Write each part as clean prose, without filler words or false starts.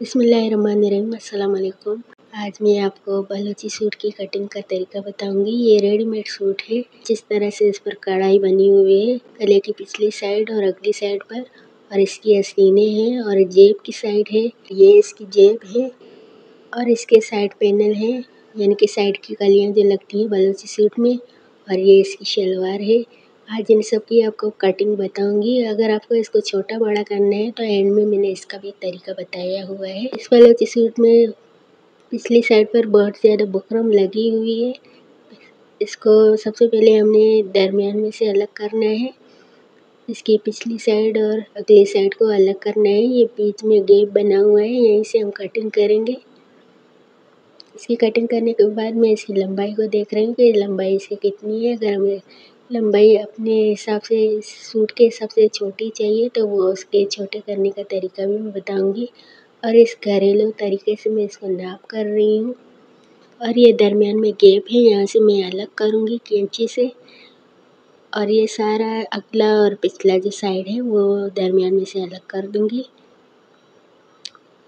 बिस्मिल्लाहिर्रहमानिर्रहीम, अस्सलाम वालेकुम। आज मैं आपको बलोची सूट की कटिंग का तरीका बताऊंगी। ये रेडीमेड सूट है। जिस तरह से इस पर कढ़ाई बनी हुई है गले की पिछली साइड और अगली साइड पर, और इसकी आस्तीनें हैं और जेब की साइड है। ये इसकी जेब है और इसके साइड पैनल है, यानी कि साइड की कलियां जो लगती हैं बलोची सूट में, और ये इसकी शलवार है। आज इन सब की आपको कटिंग बताऊंगी। अगर आपको इसको छोटा बड़ा करना है तो एंड में मैंने इसका भी तरीका बताया हुआ है। इस बलोची सूट में पिछली साइड पर बहुत ज़्यादा बुकरम लगी हुई है। इसको सबसे पहले हमने दरमियान में से अलग करना है। इसकी पिछली साइड और अगली साइड को अलग करना है। ये बीच में गैप बना हुआ है, यहीं से हम कटिंग करेंगे। इसकी कटिंग करने के बाद मैं इसकी लंबाई को देख रही हूँ कि लंबाई इसकी कितनी है। अगर हमें लंबाई अपने हिसाब से सूट के हिसाब से छोटी चाहिए तो वो उसके छोटे करने का तरीका भी मैं बताऊंगी। और इस घरेलू तरीके से मैं इसको नाप कर रही हूँ। और ये दरमियान में गैप है, यहाँ से मैं अलग करूँगी कैंची से। और ये सारा अगला और पिछला जो साइड है वो दरमियान में से अलग कर दूँगी।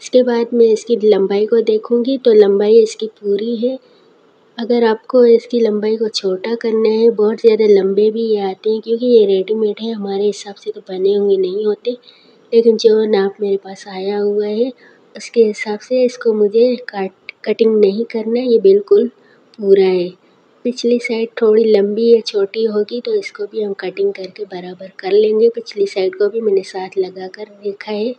इसके बाद मैं इसकी लंबाई को देखूँगी तो लंबाई इसकी पूरी है। अगर आपको इसकी लंबाई को छोटा करना है, बहुत ज़्यादा लंबे भी ये आते हैं क्योंकि ये रेडीमेड है, हमारे हिसाब से तो बने हुए नहीं होते। लेकिन जो नाप मेरे पास आया हुआ है उसके हिसाब से इसको मुझे कटिंग नहीं करना है, ये बिल्कुल पूरा है। पिछली साइड थोड़ी लंबी या छोटी होगी तो इसको भी हम कटिंग करके बराबर कर लेंगे। पिछली साइड को भी मैंने साथ लगा कर देखा है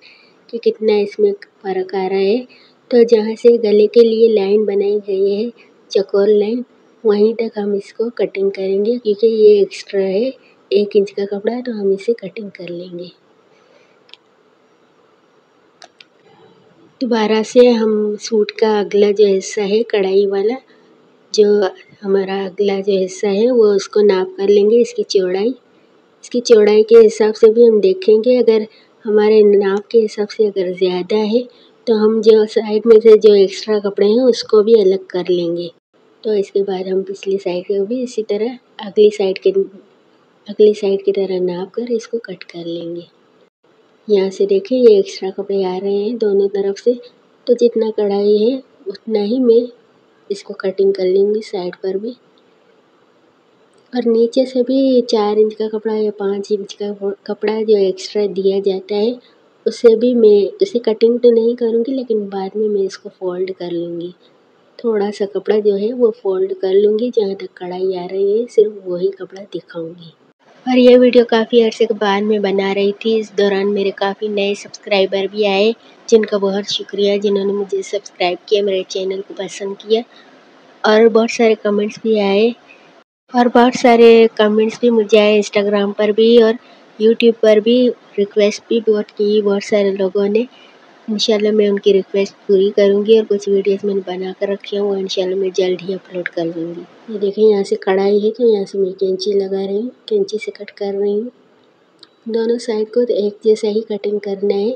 कि कितना इसमें फ़र्क आ रहा है। तो जहाँ से गले के लिए लाइन बनाई गई है, चौकोर लाइन, वहीं तक हम इसको कटिंग करेंगे क्योंकि ये एक्स्ट्रा है, 1 इंच का कपड़ा है तो हम इसे कटिंग कर लेंगे। दोबारा से हम सूट का अगला जो हिस्सा है कढ़ाई वाला, जो हमारा अगला जो हिस्सा है वो उसको नाप कर लेंगे। इसकी चौड़ाई के हिसाब से भी हम देखेंगे। अगर हमारे नाप के हिसाब से अगर ज़्यादा है तो हम जो साइड में से जो एक्स्ट्रा कपड़े हैं उसको भी अलग कर लेंगे। तो इसके बाद हम पिछली साइड को भी इसी तरह अगली साइड की तरह नाप कर इसको कट कर लेंगे। यहाँ से देखिए ये एक्स्ट्रा कपड़े आ रहे हैं दोनों तरफ से, तो जितना कढ़ाई है उतना ही मैं इसको कटिंग कर लूँगी साइड पर भी। और नीचे से भी 4 इंच का कपड़ा या 5 इंच का कपड़ा जो एक्स्ट्रा दिया जाता है उससे भी मैं इसे कटिंग तो नहीं करूँगी, लेकिन बाद में मैं इसको फोल्ड कर लूँगी। थोड़ा सा कपड़ा जो है वो फोल्ड कर लूँगी, जहाँ तक कढ़ाई आ रही है सिर्फ वही कपड़ा दिखाऊँगी। और ये वीडियो काफ़ी अरसे के बाद मैं बना रही थी। इस दौरान मेरे काफ़ी नए सब्सक्राइबर भी आए, जिनका बहुत शुक्रिया, जिन्होंने मुझे सब्सक्राइब किया, मेरे चैनल को पसंद किया। और बहुत सारे कमेंट्स भी आए मुझे आए इंस्टाग्राम पर भी और यूट्यूब पर भी। रिक्वेस्ट भी बहुत की बहुत सारे लोगों ने। इंशाल्लाह मैं उनकी रिक्वेस्ट पूरी करूँगी और कुछ वीडियोस मैंने बना कर रखी हैं वो इंशाल्लाह मैं जल्द ही अपलोड कर दूँगी। ये देखें यहाँ से कढ़ाई है तो यहाँ से मैं कैंची लगा रही हूँ, कैंची से कट कर रही हूँ। दोनों साइड को तो एक जैसा ही कटिंग करना है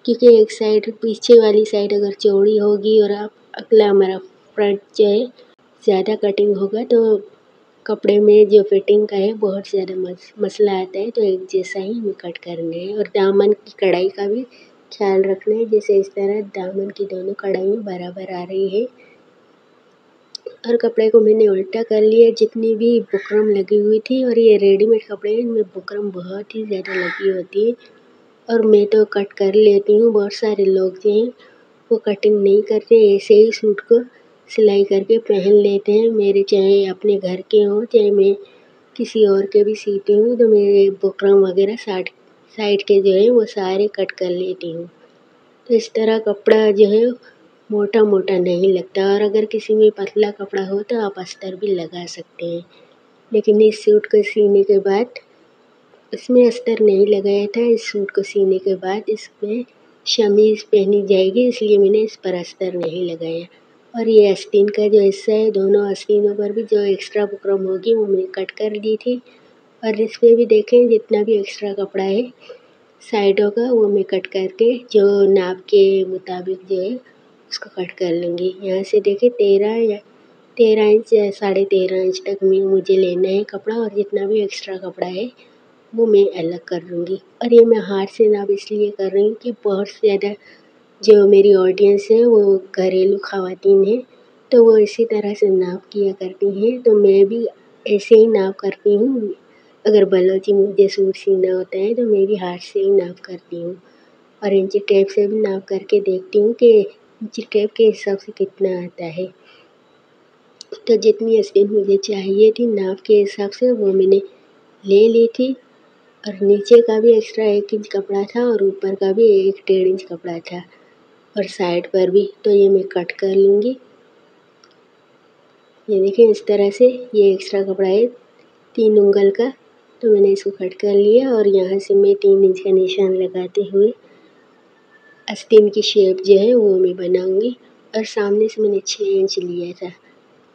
क्योंकि एक साइड पीछे वाली साइड अगर चौड़ी होगी और अगला हमारा फ्रंट जो है ज़्यादा कटिंग होगा तो कपड़े में जो फिटिंग का है बहुत ज़्यादा मसला आता है। तो एक जैसा ही हमें कट करना है। और दामन की कढ़ाई का भी ख्याल रखना है, जैसे इस तरह दामन की दोनों कढ़ाइयाँ बराबर आ रही है। और कपड़े को मैंने उल्टा कर लिया, जितनी भी बुकरम लगी हुई थी। और ये रेडीमेड कपड़े हैं, इनमें बुकरम बहुत ही ज़्यादा लगी होती है और मैं तो कट कर लेती हूँ। बहुत सारे लोग जो हैं वो कटिंग नहीं करते, ऐसे ही सूट को सिलाई करके पहन लेते हैं। मेरे चाहे अपने घर के हों चाहे मैं किसी और के भी सीती हूँ तो मेरे बुकरम वगैरह साइड के जो है वो सारे कट कर लेती हूँ। तो इस तरह कपड़ा जो है मोटा मोटा नहीं लगता। और अगर किसी में पतला कपड़ा हो तो आप अस्तर भी लगा सकते हैं, लेकिन इस सूट को सीने के बाद इसमें अस्तर नहीं लगाया था। इस सूट को सीने के बाद इसमें शमीज़ पहनी जाएगी, इसलिए मैंने इस पर अस्तर नहीं लगाया। और ये आस्तीन का जो हिस्सा है, दोनों आस्तीनों पर भी जो एक्स्ट्रा बुकरम होगी वो मैंने कट कर दी थी। और इस पर भी देखें जितना भी एक्स्ट्रा कपड़ा है साइडों का वो मैं कट करके जो नाप के मुताबिक जो है उसको कट कर लूँगी। यहाँ से देखिए 13 इंच या 13.5 इंच तक मुझे लेना है कपड़ा, और जितना भी एक्स्ट्रा कपड़ा है वो मैं अलग कर लूँगी। और ये मैं हाथ से नाप इसलिए कर रही हूँ कि बहुत ज़्यादा जो मेरी ऑडियंस है वो घरेलू ख़वातीन हैं, तो वो इसी तरह से नाप किया करती हैं, तो मैं भी ऐसे ही नाप करती हूँ। अगर बलोची मुझे सूट सीना होता है तो मैं भी हाथ से ही नाप करती हूँ और इंची टेप से भी नाप करके देखती हूँ कि इंची टेप के हिसाब से कितना आता है। तो जितनी आस्तीन मुझे चाहिए थी नाप के हिसाब से वो मैंने ले ली थी और नीचे का भी एक्स्ट्रा 1 इंच कपड़ा था और ऊपर का भी 1 डेढ़ इंच कपड़ा था और साइड पर भी, तो ये मैं कट कर लूँगी। ये देखिए इस तरह से ये एक्स्ट्रा कपड़ा है 3 उंगल का, तो मैंने इसको कट कर लिया और यहाँ से मैं 3 इंच का निशान लगाते हुए आस्तीन की शेप जो है वो मैं बनाऊँगी और सामने से मैंने 6 इंच लिया था।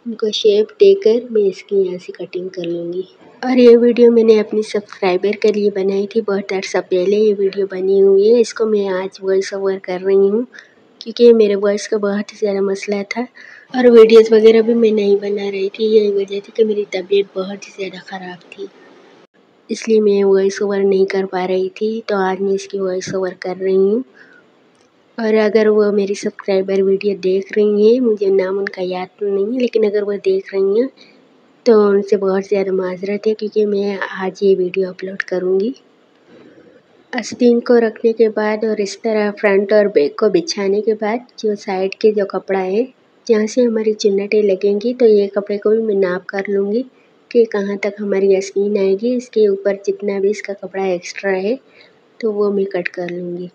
उनको शेप देकर मैं इसकी यहाँ से कटिंग कर लूँगी। और ये वीडियो मैंने अपनी सब्सक्राइबर के लिए बनाई थी, बहुत अर्सा पहले ये वीडियो बनी हुई है। इसको मैं आज वॉइस ओवर कर रही हूँ क्योंकि मेरे वॉइस का बहुत ही ज़्यादा मसला था और वीडियोज़ वगैरह भी मैं नहीं बना रही थी। यही वजह थी कि मेरी तबीयत बहुत ही ज़्यादा ख़राब थी, इसलिए मैं वॉइस ओवर नहीं कर पा रही थी। तो आज मैं इसकी वॉइस ओवर कर रही हूँ और अगर वो मेरी सब्सक्राइबर वीडियो देख रही हैं, मुझे नाम उनका याद तो नहीं है, लेकिन अगर वो देख रही हैं तो उनसे बहुत ज़्यादा माज़रत है क्योंकि मैं आज ये वीडियो अपलोड करूँगी। आस्तीन को रखने के बाद और इस तरह फ्रंट और बैक को बिछाने के बाद जो साइड के जो कपड़ा है जहाँ से हमारी चुन्नटें लगेंगी, तो ये कपड़े को भी मैं नाप कर लूँगी कि कहाँ तक हमारी आस्तीन आएगी। इसके ऊपर जितना भी इसका कपड़ा एक्स्ट्रा है तो वो मैं कट कर लूँगी।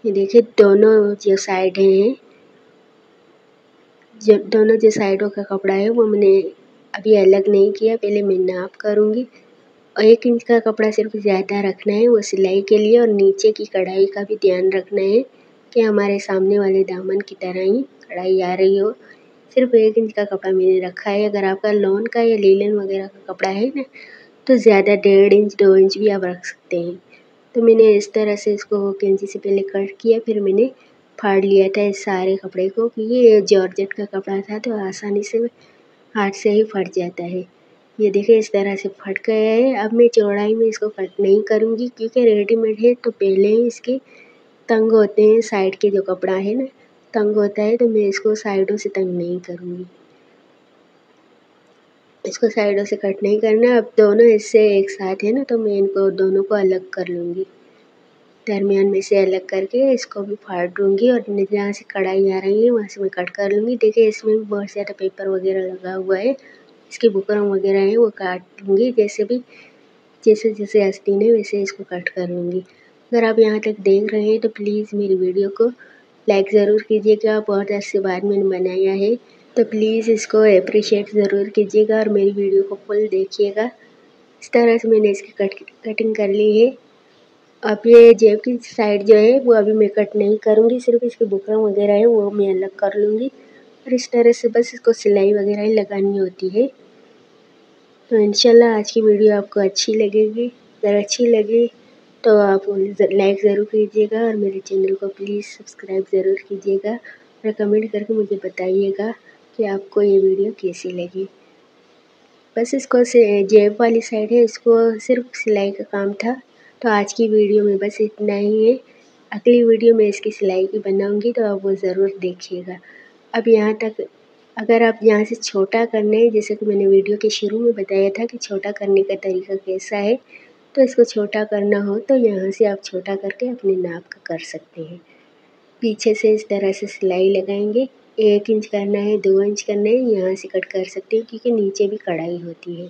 ये देखिए दोनों जो साइड हैं, दोनों जो साइडों का कपड़ा है वो मैंने अभी अलग नहीं किया, पहले मैं नाप करूँगी। और 1 इंच का कपड़ा सिर्फ ज़्यादा रखना है वो सिलाई के लिए और नीचे की कढ़ाई का भी ध्यान रखना है कि हमारे सामने वाले दामन की तरह ही कढ़ाई आ रही हो। सिर्फ 1 इंच का कपड़ा मैंने रखा है। अगर आपका लॉन का या लीलन वगैरह का कपड़ा है ना, तो ज़्यादा 1.5 इंच 2 इंच भी आप रख सकते हैं। तो मैंने इस तरह से इसको कैंची से पहले कट किया, फिर मैंने फाड़ लिया था इस सारे कपड़े को क्योंकि ये जॉर्जेट का कपड़ा था तो आसानी से हाथ से ही फट जाता है। ये देखिए इस तरह से फट गया है। अब मैं चौड़ाई में इसको कट नहीं करूँगी क्योंकि रेडीमेड है तो पहले ही इसके तंग होते हैं, साइड के जो कपड़ा है ना तंग होता है, तो मैं इसको साइडों से तंग नहीं करूँगी। इसको साइडों से कट नहीं करना। अब दोनों हिस्से एक साथ है ना, तो मैं इनको दोनों को अलग कर लूँगी। दरमियान में से अलग करके इसको भी फाड़ दूँगी और जहाँ से कढ़ाई आ रही है वहाँ से मैं कट कर लूँगी। देखिए इसमें भी बहुत ज़्यादा पेपर वगैरह लगा हुआ है, इसके बुकरम वगैरह हैं वो काट लूँगी। जैसे जैसे आस्तीन है वैसे इसको कट कर लूँगी। अगर आप यहाँ तक देख रहे हैं तो प्लीज़ मेरी वीडियो को लाइक ज़रूर कीजिएगा। बहुत अरसे बाद मैंने बनाया है तो प्लीज़ इसको अप्रिशिएट ज़रूर कीजिएगा और मेरी वीडियो को फुल देखिएगा। इस तरह से मैंने इसकी कटिंग कर ली है। अब ये जेब की साइड जो है वो अभी मैं कट नहीं करूँगी, सिर्फ इसके बुकरम वगैरह है वो मैं अलग कर लूँगी और इस तरह से बस इसको सिलाई वगैरह ही लगानी होती है। तो इंशाल्लाह आज की वीडियो आपको अच्छी लगेगी। अगर अच्छी लगी तो आप लाइक ज़रूर कीजिएगा और मेरे चैनल को प्लीज़ सब्सक्राइब ज़रूर कीजिएगा और कमेंट करके मुझे बताइएगा कि आपको ये वीडियो कैसी लगी। बस इसको से जेब वाली साइड है इसको सिर्फ सिलाई का काम था। तो आज की वीडियो में बस इतना ही है। अगली वीडियो में इसकी सिलाई की बनाऊँगी तो आप वो ज़रूर देखिएगा। अब यहाँ तक अगर आप यहाँ से छोटा करना है, जैसे कि मैंने वीडियो के शुरू में बताया था कि छोटा करने का तरीका कैसा है, तो इसको छोटा करना हो तो यहाँ से आप छोटा करके अपने नाप का कर सकते हैं। पीछे से इस तरह से सिलाई लगाएंगे। 1 इंच करना है, 2 इंच करना है, यहाँ से कट कर सकते हैं क्योंकि नीचे भी कढ़ाई होती है।